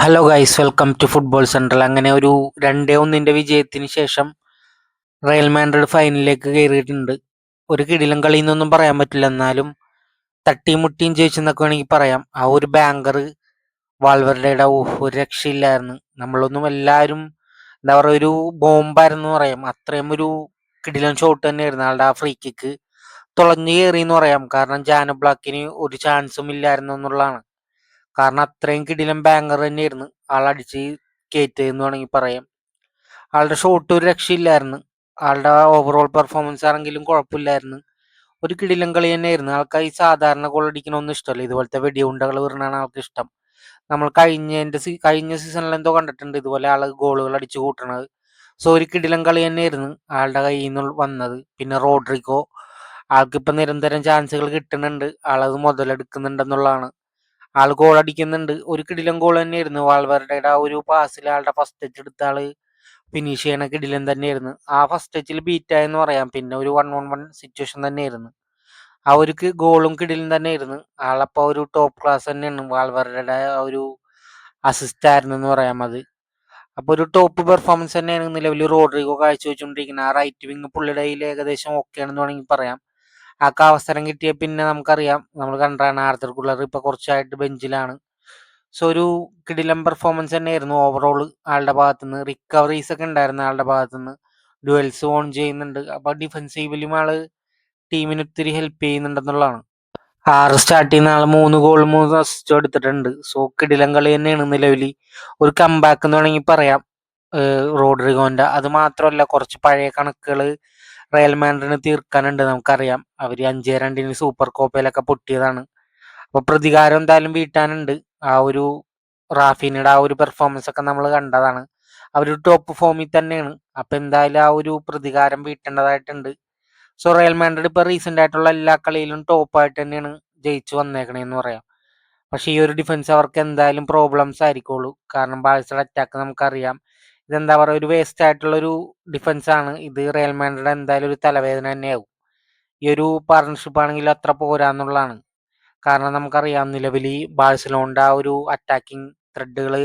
Hello guys, welcome to football central. അങ്ങനെ ഒരു 2-1 വിജയത്തിന് ശേഷം റയൽ മാഡ്രിഡ് ഫൈനലിലേക്ക് കയറിയിട്ടുണ്ട്. ഒരു കിടിലൻ കളി എന്നൊന്നും പറയാൻ പറ്റില്ല, എന്നാലും തട്ടിയും മുട്ടിയും ജയിച്ചെന്നൊക്കെ വേണമെങ്കിൽ പറയാം. ആ ഒരു ബാങ്കർ വാൾവെർഡയുടെ ഒരു രക്ഷയില്ലായിരുന്നു. നമ്മളൊന്നും എല്ലാവരും എന്താ പറയുക, ഒരു ബോംബായിരുന്നു എന്ന് പറയാം. അത്രയും ഒരു കിടിലൻ ഷോട്ട് തന്നെയായിരുന്നു ആളുടെ ആ ഫ്രീ കിക്ക്. തുളഞ്ഞു കയറി എന്ന് പറയാം, കാരണം ജാനോ ബ്ലാക്കിന് ഒരു ചാൻസും ഇല്ലായിരുന്നു എന്നുള്ളതാണ്. കാരണം അത്രയും കിടിലൻ ബാങ്കർ തന്നെയായിരുന്നു ആളടിച്ച് കയറ്റിയെന്ന് വേണമെങ്കിൽ പറയാം. ആളുടെ ഷോട്ട് ഒരു രക്ഷയില്ലായിരുന്നു. ആളുടെ ഓവറോൾ പെർഫോമൻസ് ആണെങ്കിലും കുഴപ്പമില്ലായിരുന്നു. ഒരു കിടിലൻ കളി തന്നെയായിരുന്നു. ആൾക്ക് ഈ സാധാരണ ഗോൾ അടിക്കണമൊന്നും ഇഷ്ടമല്ല, ഇതുപോലത്തെ വെടിയുണ്ടകൾ വീറണാണ് ആൾക്ക് ഇഷ്ടം. നമ്മൾ കഴിഞ്ഞ സീസണിൽ എന്തോ കണ്ടിട്ടുണ്ട് ഇതുപോലെ ആള് ഗോളുകൾ അടിച്ചു കൂട്ടണത്. സോ ഒരു കിടിലൻ കളി തന്നെയായിരുന്നു ആളുടെ കയ്യിൽ നിന്ന് വന്നത്. പിന്നെ റോഡ്രിഗോ, ആൾക്കിപ്പം നിരന്തരം ചാൻസുകൾ കിട്ടുന്നുണ്ട്, ആളത് മുതലെടുക്കുന്നുണ്ടെന്നുള്ളതാണ്. ആൾ ഗോൾ അടിക്കുന്നുണ്ട്. ഒരു കിടിലൻ ഗോൾ തന്നെയായിരുന്നു. വാൾവെർഡയുടെ ആ ഒരു പാസിൽ ആളുടെ ഫസ്റ്റ് ടച്ച് എടുത്ത ആള് ഫിനിഷ് ചെയ്യണ കിടിലൻ തന്നെയായിരുന്നു. ആ ഫസ്റ്റ് ടച്ചിൽ ബീറ്റായെന്ന് പറയാം. പിന്നെ ഒരു 1-on-1 സിറ്റുവേഷൻ തന്നെയായിരുന്നു. ആ ഒരു ഗോളും കിടിലൻ തന്നെയായിരുന്നു. ആളപ്പോൾ ഒരു ടോപ്പ് ക്ലാസ് തന്നെയാണ്. വാൾവെർഡയുടെ ആ ഒരു അസിസ്റ്റ് ആയിരുന്നു എന്ന് പറയാം അത്. അപ്പോൾ ഒരു ടോപ്പ് പെർഫോമൻസ് തന്നെയാണ് നിലവിൽ റോഡ്രിഗോ കാഴ്ചവെച്ചുകൊണ്ടിരിക്കുന്നത്. ആ റൈറ്റ് വിങ് പുള്ളിയുടെ കയ്യിൽ ഏകദേശം ഓക്കെ ആണെന്ന് വേണമെങ്കിൽ പറയാം. ആൾക്ക് അവസരം കിട്ടിയ പിന്നെ നമുക്കറിയാം, നമ്മൾ കണ്ടാണ് ആർത്തർ കുള്ളർ ഇപ്പോൾ കുറച്ചായിട്ട് ബെഞ്ചിലാണ്. സോ ഒരു കിടിലൻ പെർഫോമൻസ് തന്നെയായിരുന്നു ഓവറോൾ ആളുടെ ഭാഗത്തുനിന്ന്. റിക്കവറീസ് ഒക്കെ ഉണ്ടായിരുന്നു ആളുടെ ഭാഗത്തുനിന്ന്. ഡുവൽസ് ഓൺ ചെയ്യുന്നുണ്ട്. അപ്പോൾ ഡിഫെൻസീവിലും ആള് ടീമിന് ഒത്തിരി ഹെൽപ്പ് ചെയ്യുന്നുണ്ടെന്നുള്ളതാണ്. 6 സ്റ്റാർട്ട് ചെയ്യുന്ന ആൾ 3 ഗോൾ 3 അസിസ്റ്റും എടുത്തിട്ടുണ്ട്. സോ കിടിലൻ കളി തന്നെയാണ് നിലവിൽ. ഒരു കംബാക്ക് എന്ന് വേണമെങ്കിൽ പറയാം റോഡ്രിഗോന്റെ. അത് മാത്രമല്ല, കുറച്ച് പഴയ കണക്കുകൾ റയൽ മാഡ്രിഡിന് തീർക്കാനുണ്ട്. നമുക്കറിയാം അവർ 5-2 സൂപ്പർ കോപ്പയിലൊക്കെ പൊട്ടിയതാണ്. അപ്പോൾ പ്രതികാരം എന്തായാലും വീട്ടാനുണ്ട്. ആ ഒരു റാഫീനയുടെ ആ ഒരു പെർഫോമൻസ് ഒക്കെ നമ്മൾ കണ്ടതാണ്. അവർ ടോപ്പ് ഫോമിൽ തന്നെയാണ്. അപ്പം എന്തായാലും ആ ഒരു പ്രതികാരം വീട്ടേണ്ടതായിട്ടുണ്ട്. സോ റയൽ മാഡ്രിഡ് ഇപ്പോൾ റീസെൻ്റ് ആയിട്ടുള്ള എല്ലാ കളിയിലും ടോപ്പായിട്ട് തന്നെയാണ് ജയിച്ചു വന്നേക്കണേന്ന് പറയാം. പക്ഷേ ഈ ഒരു ഡിഫൻസ് അവർക്ക് എന്തായാലും പ്രോബ്ലംസ് ആയിരിക്കുള്ളൂ. കാരണം ബാഴ്സയുടെ അറ്റാക്ക് നമുക്കറിയാം. ഇതെന്താ പറയുക, ഒരു വേസ്റ്റ് ആയിട്ടുള്ളൊരു ഡിഫൻസാണ് ഇത്. റയൽ മാഡ്രിഡ് എന്തായാലും ഒരു തലവേദന തന്നെയാവും. ഈ ഒരു പാർട്ണർഷിപ്പ് ആണെങ്കിൽ അത്ര പോരാന്നുള്ളതാണ്. കാരണം നമുക്കറിയാം നിലവിൽ ബാഴ്സലോണിൻ്റെ ആ ഒരു അറ്റാക്കിംഗ് ത്രെഡുകൾ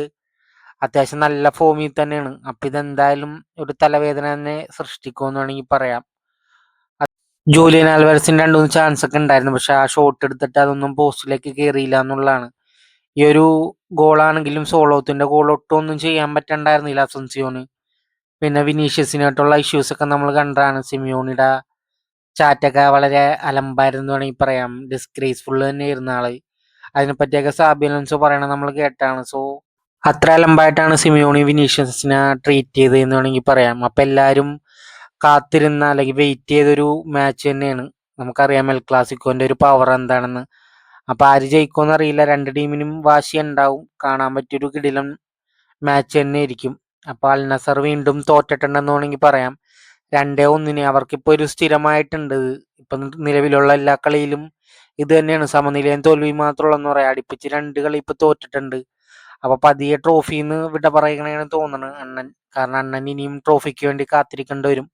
അത്യാവശ്യം നല്ല ഫോമിൽ തന്നെയാണ്. അപ്പം ഇതെന്തായാലും ഒരു തലവേദന തന്നെ സൃഷ്ടിക്കുമെന്ന് വേണമെങ്കിൽ പറയാം. ജൂലിയൻ ആൽവാരസിന് 2-3 ചാൻസ് ഒക്കെ ഉണ്ടായിരുന്നു, പക്ഷെ ആ ഷോട്ട് എടുത്തിട്ട് അതൊന്നും പോസ്റ്റിലേക്ക് കയറിയില്ല എന്നുള്ളതാണ്. ഈ ഒരു ഗോളാണെങ്കിലും സോളോത്തിന്റെ ഗോൾ ഒട്ടും ഒന്നും ചെയ്യാൻ പറ്റണ്ടായിരുന്നില്ല അസൻസിയോന്. പിന്നെ വിനീഷ്യസിനായിട്ടുള്ള ഇഷ്യൂസ് ഒക്കെ നമ്മൾ കണ്ടതാണ്. സിമിയോണിയുടെ ചാറ്റൊക്കെ വളരെ അലമ്പായിരുന്നു വേണമെങ്കിൽ പറയാം. ഡിസ്ഗ്രേസ്ഫുൾ തന്നെയായിരുന്നു ആള്. അതിനെപ്പറ്റിയൊക്കെ സാബി അലോൻസോ പറയണത് നമ്മൾ കേട്ടാണ്. സോ അത്ര അലമ്പായിട്ടാണ് സിമിയോണി വിനീഷ്യസിനെ ട്രീറ്റ് ചെയ്തതെന്ന് വേണമെങ്കിൽ പറയാം. അപ്പം എല്ലാവരും കാത്തിരുന്ന അല്ലെങ്കിൽ വെയിറ്റ് ചെയ്തൊരു മാച്ച് തന്നെയാണ്. നമുക്കറിയാം എൽ ക്ലാസിക്കോന്റെ ഒരു പവർ എന്താണെന്ന്. അപ്പം ആര് ജയിക്കുമെന്ന് അറിയില്ല. രണ്ട് ടീമിനും വാശി ഉണ്ടാവും. കാണാൻ പറ്റിയൊരു കിടിലൻ മാച്ച് തന്നെ ആയിരിക്കും. അപ്പോൾ അൽ നസർ വീണ്ടും തോറ്റിട്ടുണ്ടെന്ന് വേണമെങ്കിൽ പറയാം. 2-1 അവർക്കിപ്പോൾ ഒരു സ്ഥിരമായിട്ടുണ്ട്. ഇപ്പം നിലവിലുള്ള എല്ലാ കളിയിലും ഇത് തന്നെയാണ്. സമനിലയും തോൽവിയും മാത്രമുള്ളതെന്ന് പറയാം. അടുപ്പിച്ച് 2 കളി ഇപ്പോൾ തോറ്റിട്ടുണ്ട്. അപ്പോൾ പതിയെ ട്രോഫിന്ന് വിട പറയണേന്ന് തോന്നണ് അണ്ണൻ. കാരണം അണ്ണൻ ഇനിയും ട്രോഫിക്ക് വേണ്ടി കാത്തിരിക്കേണ്ടി വരും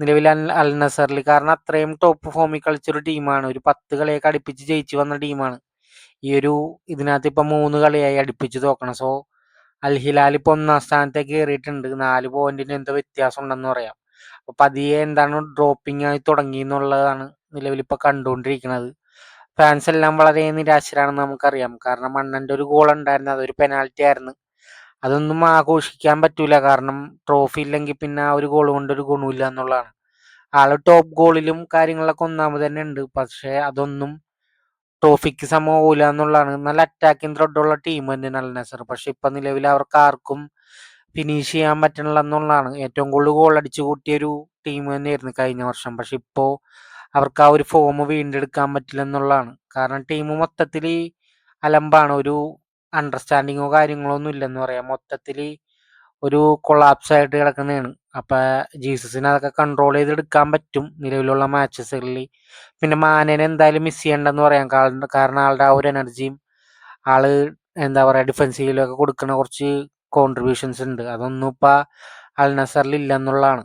നിലവിൽ അൽ നസറിൽ. കാരണം അത്രയും ടോപ്പ് ഫോമിൽ കളിച്ചൊരു ടീമാണ്. ഒരു 10 കളിയൊക്കെ അടുപ്പിച്ച് ജയിച്ചു വന്ന ടീമാണ്. ഈ ഒരു ഇതിനകത്ത് ഇപ്പം 3 കളിയായി അടുപ്പിച്ച് തോക്കണം. സോ അൽ ഹിലാൽ ഇപ്പോൾ 1-ാം സ്ഥാനത്തേക്ക് കയറിയിട്ടുണ്ട്. 4 പോയിന്റിന് എന്തോ വ്യത്യാസം ഉണ്ടെന്ന് പറയാം. അപ്പോൾ പതിയെ എന്താണ് ഡ്രോപ്പിംഗ് ആയി തുടങ്ങി എന്നുള്ളതാണ് നിലവിൽ ഇപ്പോൾ കണ്ടുകൊണ്ടിരിക്കുന്നത്. ഫാൻസ് എല്ലാം വളരെ നിരാശരാണെന്ന് നമുക്കറിയാം. കാരണം അണ്ണൻ്റെ ഒരു ഗോൾ ഉണ്ടായിരുന്നു, അതൊരു പെനാൽറ്റി ആയിരുന്നു. അതൊന്നും ആഘോഷിക്കാൻ പറ്റൂല. കാരണം ട്രോഫി ഇല്ലെങ്കിൽ പിന്നെ ആ ഒരു ഗോൾ കൊണ്ട് ഒരു ഗുണമില്ല എന്നുള്ളതാണ്. ആള് ടോപ്പ് ഗോളിലും കാര്യങ്ങളിലൊക്കെ ഒന്നാമത് തന്നെ ഉണ്ട്. പക്ഷേ അതൊന്നും ട്രോഫിക്ക് സമമാവൂല എന്നുള്ളതാണ്. നല്ല അറ്റാക്കിംഗ് ത്രെഡുള്ള ടീം തന്നെയാണ് അൽ നസർ. പക്ഷെ ഇപ്പം നിലവിൽ അവർക്ക് ആർക്കും ഫിനിഷ് ചെയ്യാൻ പറ്റണില്ല എന്നുള്ളതാണ്. ഏറ്റവും കൂടുതൽ ഗോൾ അടിച്ചു കൂട്ടിയൊരു ടീം തന്നെയായിരുന്നു കഴിഞ്ഞ വർഷം. പക്ഷെ ഇപ്പോൾ അവർക്ക് ആ ഒരു ഫോം വീണ്ടെടുക്കാൻ പറ്റില്ല എന്നുള്ളതാണ്. കാരണം ടീം മൊത്തത്തിൽ അലമ്പാണ്. ഒരു അണ്ടർസ്റ്റാൻഡിങ്ങോ കാര്യങ്ങളോ ഒന്നും ഇല്ലെന്ന് പറയാം. മൊത്തത്തിൽ ഒരു കൊളാപ്സ് ആയിട്ട് കിടക്കുന്നതാണ്. അപ്പം ജീസസിന് അതൊക്കെ കൺട്രോൾ ചെയ്തെടുക്കാൻ പറ്റും നിലവിലുള്ള മാച്ചസുകളിൽ. പിന്നെ മാനേനെ എന്തായാലും മിസ് ചെയ്യണ്ടെന്ന് പറയാം. കാരണം ആളുടെ ആ ഒരു എനർജിയും ആള് എന്താ പറയുക ഡിഫൻസീവിലൊക്കെ കൊടുക്കുന്ന കുറച്ച് കോൺട്രിബ്യൂഷൻസ് ഉണ്ട്. അതൊന്നും ഇപ്പം അൽ നസറിൽ ഇല്ല എന്നുള്ളതാണ്.